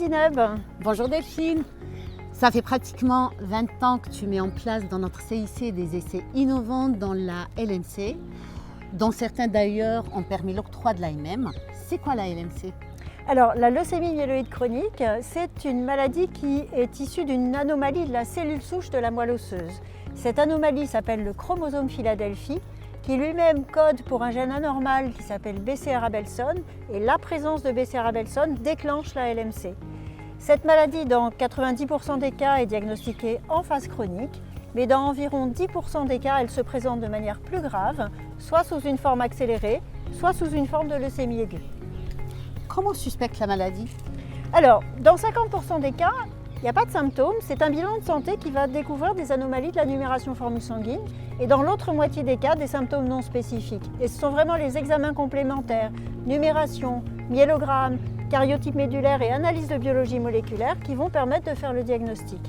Zineb. Bonjour Delphine. Ça fait pratiquement 20 ans que tu mets en place dans notre CIC des essais innovants dans la LMC, dont certains d'ailleurs ont permis l'octroi de l'AMM. C'est quoi la LMC? Alors, la leucémie myéloïde chronique, c'est une maladie qui est issue d'une anomalie de la cellule souche de la moelle osseuse. Cette anomalie s'appelle le chromosome Philadelphie, qui lui-même code pour un gène anormal qui s'appelle BCR-Abelson, et la présence de BCR-Abelson déclenche la LMC. Cette maladie, dans 90% des cas, est diagnostiquée en phase chronique, mais dans environ 10% des cas, elle se présente de manière plus grave, soit sous une forme accélérée, soit sous une forme de leucémie aiguë. Comment on suspecte la maladie? Alors, dans 50% des cas, il n'y a pas de symptômes, c'est un bilan de santé qui va découvrir des anomalies de la numération formule sanguine et dans l'autre moitié des cas, des symptômes non spécifiques. Et ce sont vraiment les examens complémentaires, numération, myélogramme, karyotype médulaire et analyse de biologie moléculaire qui vont permettre de faire le diagnostic.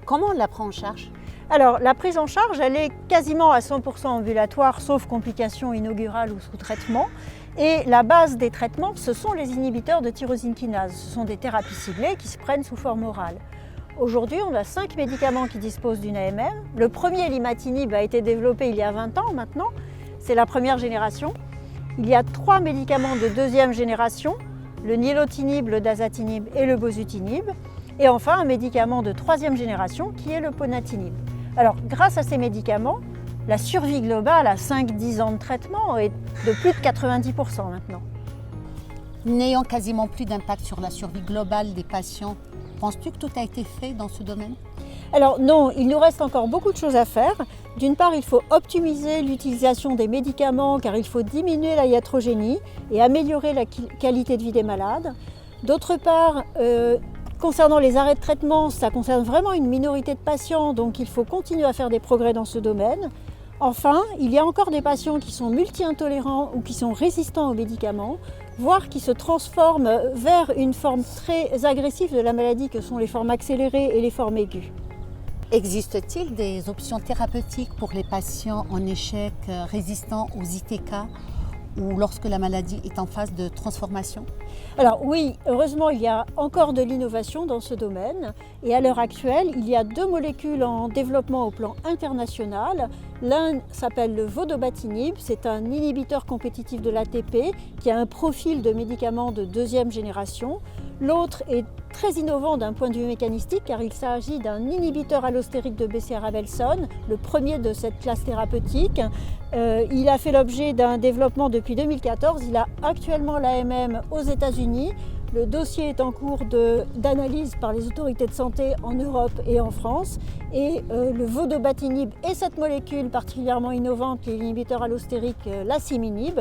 Comment on la prend en charge? Alors, la prise en charge, elle est quasiment à 100% ambulatoire, sauf complications inaugurales ou sous traitement. Et la base des traitements, ce sont les inhibiteurs de tyrosine kinase. Ce sont des thérapies ciblées qui se prennent sous forme orale. Aujourd'hui, on a 5 médicaments qui disposent d'une AMM. Le premier, l'imatinib, a été développé il y a 20 ans maintenant. C'est la première génération. Il y a 3 médicaments de deuxième génération, le nilotinib, le dasatinib et le bosutinib. Et enfin, un médicament de troisième génération qui est le ponatinib. Alors, grâce à ces médicaments, la survie globale à 5-10 ans de traitement est de plus de 90% maintenant. N'ayant quasiment plus d'impact sur la survie globale des patients, penses-tu que tout a été fait dans ce domaine? Alors non, il nous reste encore beaucoup de choses à faire. D'une part, il faut optimiser l'utilisation des médicaments car il faut diminuer la iatrogénie et améliorer la qualité de vie des malades. D'autre part, concernant les arrêts de traitement, ça concerne vraiment une minorité de patients, donc il faut continuer à faire des progrès dans ce domaine. Enfin, il y a encore des patients qui sont multi-intolérants ou qui sont résistants aux médicaments, voire qui se transforment vers une forme très agressive de la maladie que sont les formes accélérées et les formes aiguës. Existe-t-il des options thérapeutiques pour les patients en échec résistants aux ITK ou lorsque la maladie est en phase de transformation? Alors oui, heureusement, il y a encore de l'innovation dans ce domaine et à l'heure actuelle, il y a 2 molécules en développement au plan international. L'un s'appelle le vodobatinib, c'est un inhibiteur compétitif de l'ATP qui a un profil de médicament de deuxième génération. L'autre est très innovant d'un point de vue mécanistique car il s'agit d'un inhibiteur allostérique de BCR-Abelson, le premier de cette classe thérapeutique. Il a fait l'objet d'un développement depuis 2014. Il a actuellement l'AMM aux États-Unis. Le dossier est en cours d'analyse par les autorités de santé en Europe et en France. Et le vodobatinib et cette molécule particulièrement innovante, l'inhibiteur allostérique l'asciminib,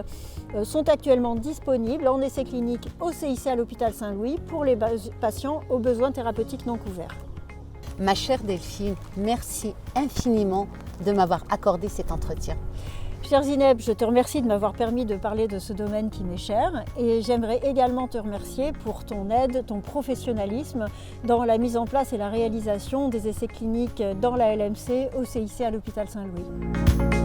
sont actuellement disponibles en essai clinique au CIC à l'hôpital Saint-Louis pour les patients aux besoins thérapeutiques non couverts. Ma chère Delphine, merci infiniment de m'avoir accordé cet entretien. Chère Zineb, je te remercie de m'avoir permis de parler de ce domaine qui m'est cher et j'aimerais également te remercier pour ton aide, ton professionnalisme dans la mise en place et la réalisation des essais cliniques dans la LMC au CIC à l'hôpital Saint-Louis.